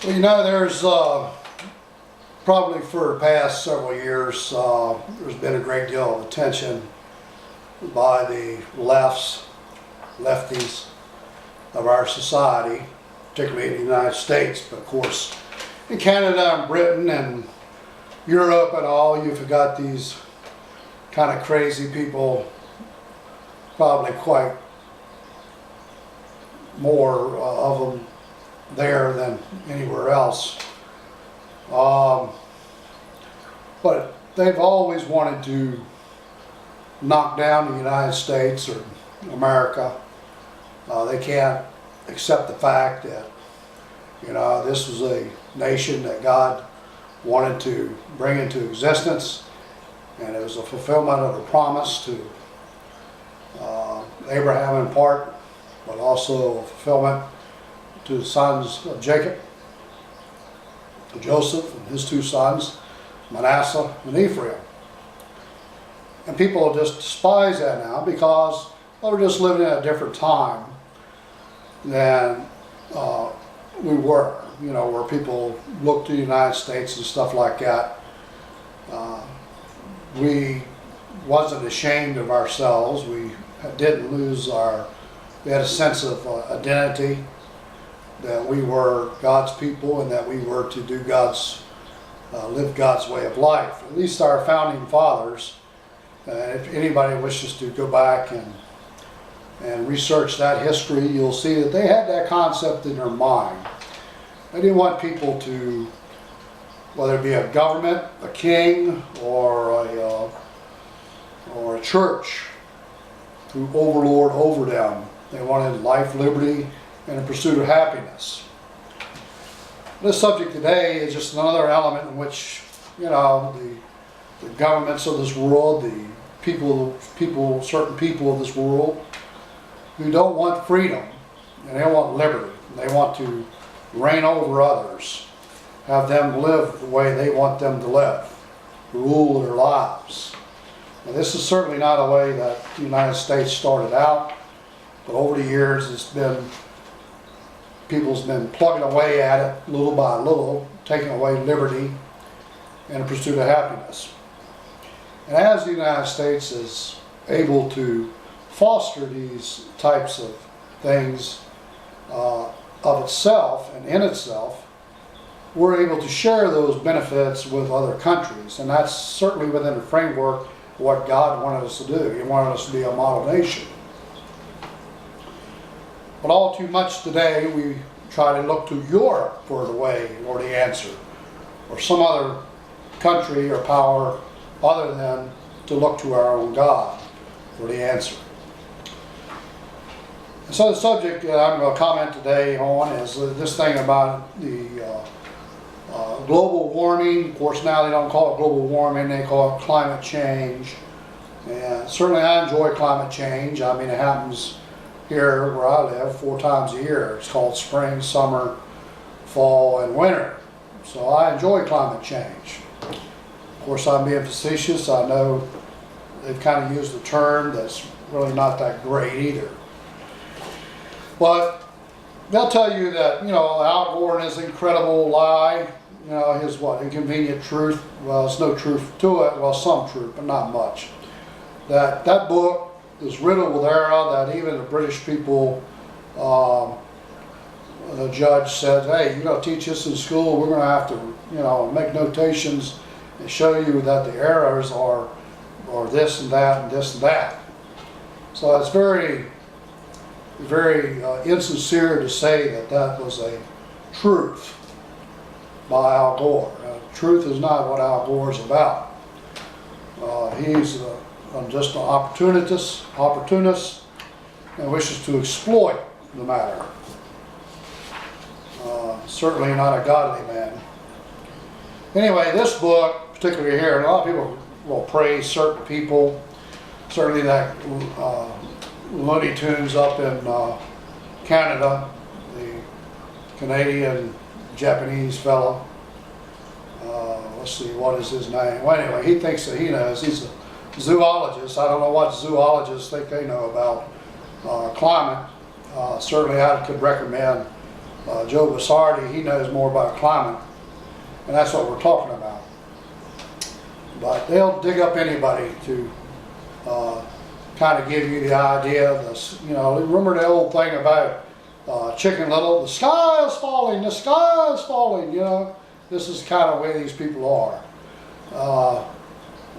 Well, there's probably for the past several years, there's been a great deal of attention by the lefties of our society, particularly in the United States, but of course in Canada and Britain and Europe and all, you've got these kind of crazy people, probably quite more of them there than anywhere else. But they've always wanted to knock down the United States or America. They can't accept the fact that, this was a nation that God wanted to bring into existence, and it was a fulfillment of the promise to Abraham in part, but also a fulfillment to the sons of Jacob, Joseph and his two sons, Manasseh and Ephraim. And people just despise that now because we're just living in a different time than we were, where people look to the United States and stuff like that. We wasn't ashamed of ourselves. We didn't lose we had a sense of identity, that we were God's people and that we were to do live God's way of life. At least our founding fathers, if anybody wishes to go back and research that history, you'll see that they had that concept in their mind. They didn't want people to, whether it be a government, a king, or a church, to overlord over them. They wanted life, liberty, and a pursuit of happiness. This subject today is just another element in which, the governments of this world, the certain people of this world, who don't want freedom, and they want liberty, and they want to reign over others, have them live the way they want them to live, rule their lives. Now, this is certainly not a way that the United States started out, but over the years people's been plugging away at it little by little, taking away liberty and a pursuit of happiness. And as the United States is able to foster these types of things of itself and in itself, we're able to share those benefits with other countries. And that's certainly within the framework of what God wanted us to do. He wanted us to be a model nation. But all too much today, we try to look to Europe for the way or the answer, or some other country or power other than to look to our own God for the answer. And so the subject that I'm going to comment today on is this thing about the global warming. Of course, now they don't call it global warming, they call it climate change. And certainly I enjoy climate change. I mean, it happens here where I live 4 times a year. It's called spring, summer, fall, and winter. So I enjoy climate change. Of course, I'm being facetious. I know they've kind of used a term that's really not that great either. But they'll tell you that, Al Gore and his incredible lie, his inconvenient truth. Well, there's no truth to it. Well, some truth, but not much. That book is riddled with error, that even the British people, the judge said, hey, you're going to teach this in school, we're going to have to, make notations and show you that the errors are this and that and this and that. So it's very, very insincere to say that was a truth by Al Gore. Truth is not what Al Gore is about. He's just an opportunist and wishes to exploit the matter. Certainly not a godly man. Anyway, this book, particularly here, and a lot of people will praise certain people, certainly that Looney Tunes up in Canada, the Canadian Japanese fellow. Let's see, what is his name? Well, anyway, he thinks that he knows. He's a zoologist. I don't know what zoologists think they know about climate. Certainly I could recommend Joe Bassardi, he knows more about climate, and that's what we're talking about. But they'll dig up anybody to kind of give you the idea of this. You know, remember the old thing about Chicken Little, the sky is falling, the sky is falling, you know. This is kind of the way these people are.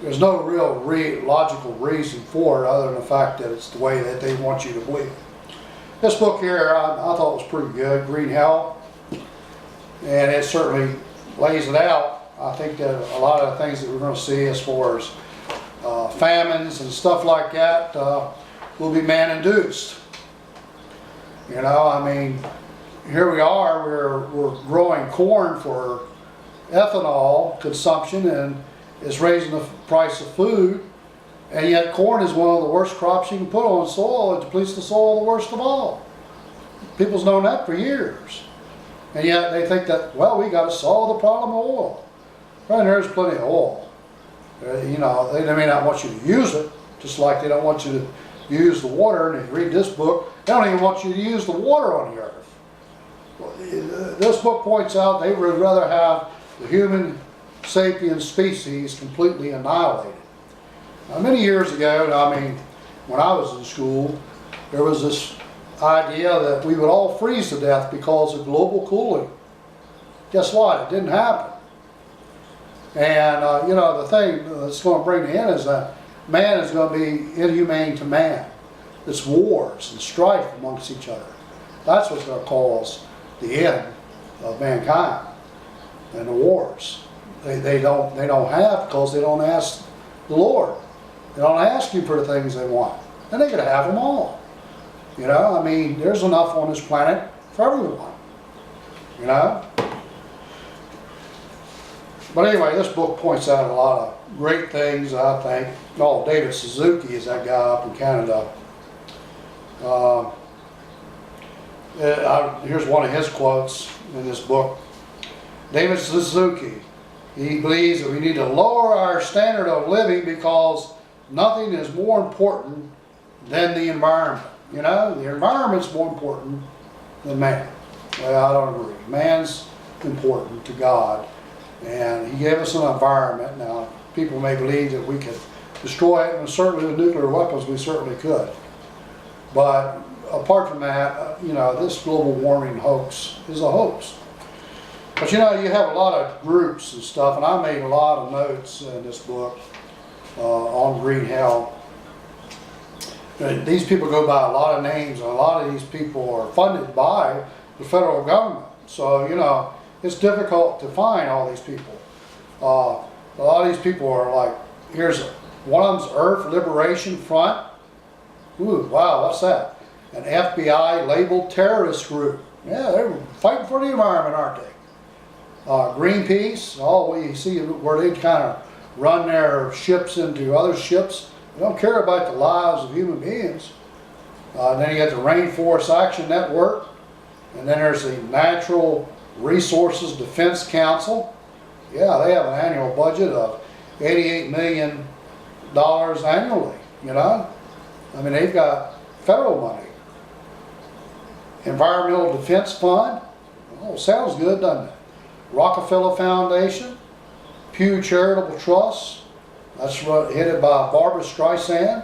There's no real logical reason for it other than the fact that it's the way that they want you to believe. This book here I thought was pretty good, Green Hell, and it certainly lays it out. I think that a lot of the things that we're going to see as far as famines and stuff like that will be man-induced. You know, I mean, here we are, we're growing corn for ethanol consumption, and it's raising the price of food, and yet corn is one of the worst crops you can put on soil. It depletes the soil the worst of all. People's known that for years, and yet they think that, well, we got to solve the problem of oil. Right, there's plenty of oil. You know, they may not want you to use it, just like they don't want you to use the water. And if you read this book, they don't even want you to use the water on the earth. This book points out they would rather have the human sapien species completely annihilated. Now, many years ago, I mean, when I was in school, there was this idea that we would all freeze to death because of global cooling. Guess what? It didn't happen. And, you know, the thing that's going to bring the end is that man is going to be inhumane to man. It's wars and strife amongst each other. That's what's going to cause the end of mankind and the wars. They don't have because they don't ask the Lord. They don't ask you for the things they want. And they could have them all. You know, I mean, there's enough on this planet for everyone. You know? But anyway, this book points out a lot of great things, I think. Oh, David Suzuki is that guy up in Canada. Here's one of his quotes in this book. David Suzuki, he believes that we need to lower our standard of living because nothing is more important than the environment. You know, the environment's more important than man. Well, I don't agree. Man's important to God, and He gave us an environment. Now, people may believe that we could destroy it, and certainly with nuclear weapons we certainly could. But apart from that, you know, this global warming hoax is a hoax. But you know, you have a lot of groups and stuff, and I made a lot of notes in this book on Green Hell. These people go by a lot of names, and a lot of these people are funded by the federal government. So, you know, it's difficult to find all these people. A lot of these people are like, here's one of them's Earth Liberation Front. Ooh, wow, what's that? An FBI labeled terrorist group. Yeah, they're fighting for the environment, aren't they? Greenpeace, you see where they kind of run their ships into other ships. They don't care about the lives of human beings. Then you got the Rainforest Action Network, and then there's the Natural Resources Defense Council. Yeah, they have an annual budget of $88 million annually, you know. I mean, they've got federal money. Environmental Defense Fund. Oh, sounds good, doesn't it? Rockefeller Foundation, Pew Charitable Trust, that's headed by Barbara Streisand,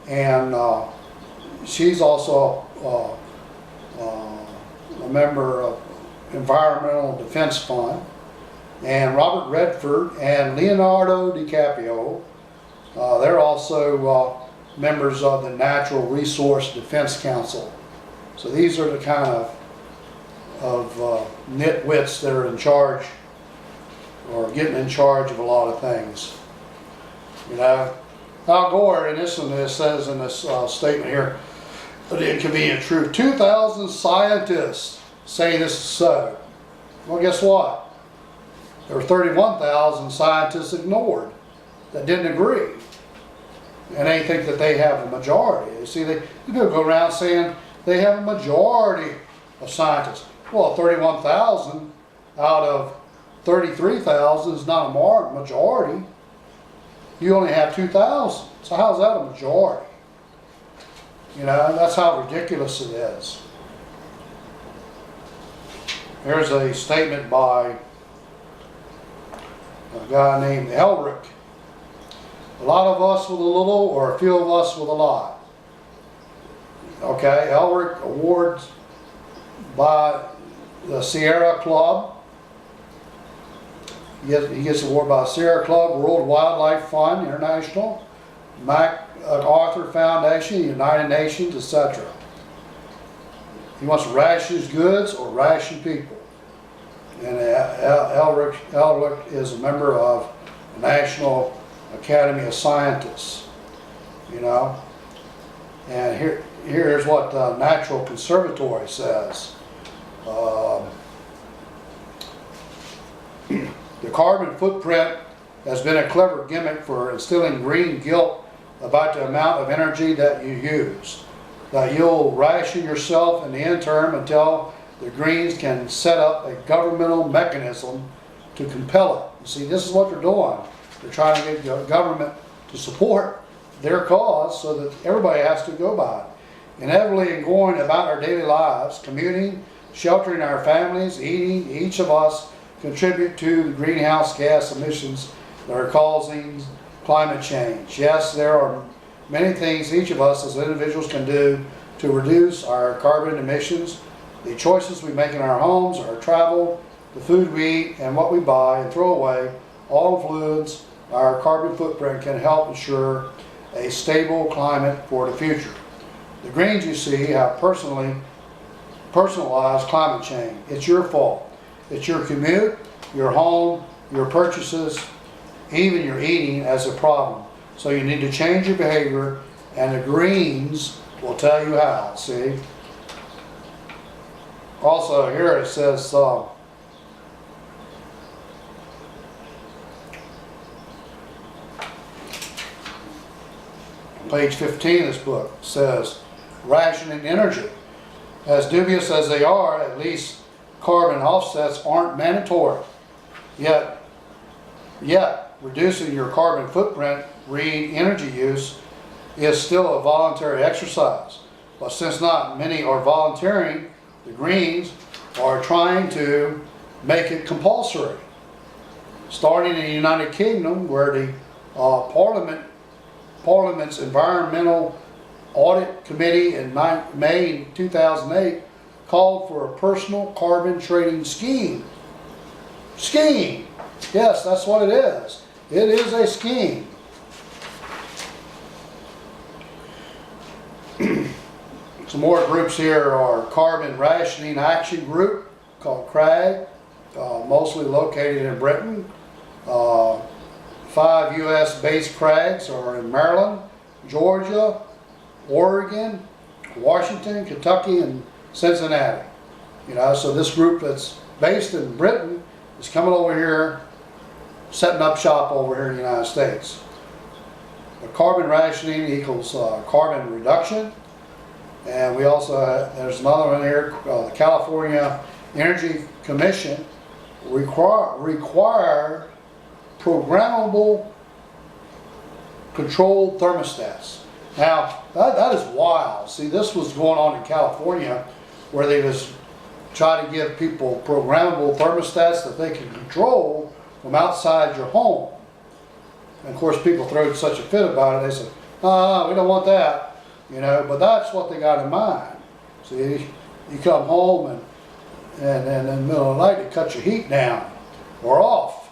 and she's also a member of Environmental Defense Fund, and Robert Redford and Leonardo DiCaprio, they're also members of the Natural Resource Defense Council. So these are the kind of nitwits that are in charge, or getting in charge of a lot of things. You know, Al Gore in this one, it says in this statement here, the inconvenient truth, 2,000 scientists say this is so. Well, guess what? There were 31,000 scientists ignored that didn't agree. And they think that they have a majority. You see, people go around saying they have a majority of scientists. Well, 31,000 out of 33,000 is not a majority. You only have 2,000. So how's that a majority? You know, that's how ridiculous it is. Here's a statement by a guy named Elric. A lot of us with a little, or a few of us with a lot. Okay, Elric awards by the Sierra Club. He gets an award by the Sierra Club, World Wildlife Fund International, MacArthur Foundation, United Nations, etc. He wants to ration his goods or ration people. And Elric is a member of the National Academy of Scientists. You know, and here's what the Natural Conservatory says. The carbon footprint has been a clever gimmick for instilling green guilt about the amount of energy that you use. That you'll ration yourself in the interim until the Greens can set up a governmental mechanism to compel it. You see, this is what they're doing. They're trying to get the government to support their cause so that everybody has to go by it. Inevitably, in going about our daily lives, commuting, sheltering our families, eating, each of us contribute to the greenhouse gas emissions that are causing climate change. Yes, there are many things each of us as individuals can do to reduce our carbon emissions. The choices we make in our homes, our travel, the food we eat, and what we buy and throw away all influence our carbon footprint, can help ensure a stable climate for the future. The Greens, you see, have personalized climate change. It's your fault. It's your commute, your home, your purchases, even your eating as a problem. So you need to change your behavior, and the Greens will tell you how. See? Also, here it says, page 15 of this book says, rationing energy. As dubious as they are, at least carbon offsets aren't mandatory. Yet reducing your carbon footprint, read energy use, is still a voluntary exercise. But since not many are volunteering, the Greens are trying to make it compulsory. Starting in the United Kingdom, where the Parliament's Environmental Audit Committee in May 2008 called for a personal carbon trading scheme. Scheme! Yes, that's what it is. It is a scheme. Some more groups here are Carbon Rationing Action Group, called CRAG, mostly located in Britain. 5 U.S.-based CRAGs are in Maryland, Georgia, Oregon, Washington, Kentucky, and Cincinnati. You know, so this group that's based in Britain is coming over here, setting up shop over here in the United States. But carbon rationing equals carbon reduction. And we also, there's another one here, the California Energy Commission required programmable controlled thermostats. Now, that is wild. See, this was going on in California, where they was trying to give people programmable thermostats that they can control from outside your home. And of course, people throw such a fit about it. They said, "No, we don't want that." You know, but that's what they got in mind. See, you come home and in the middle of the night, they cut your heat down or off.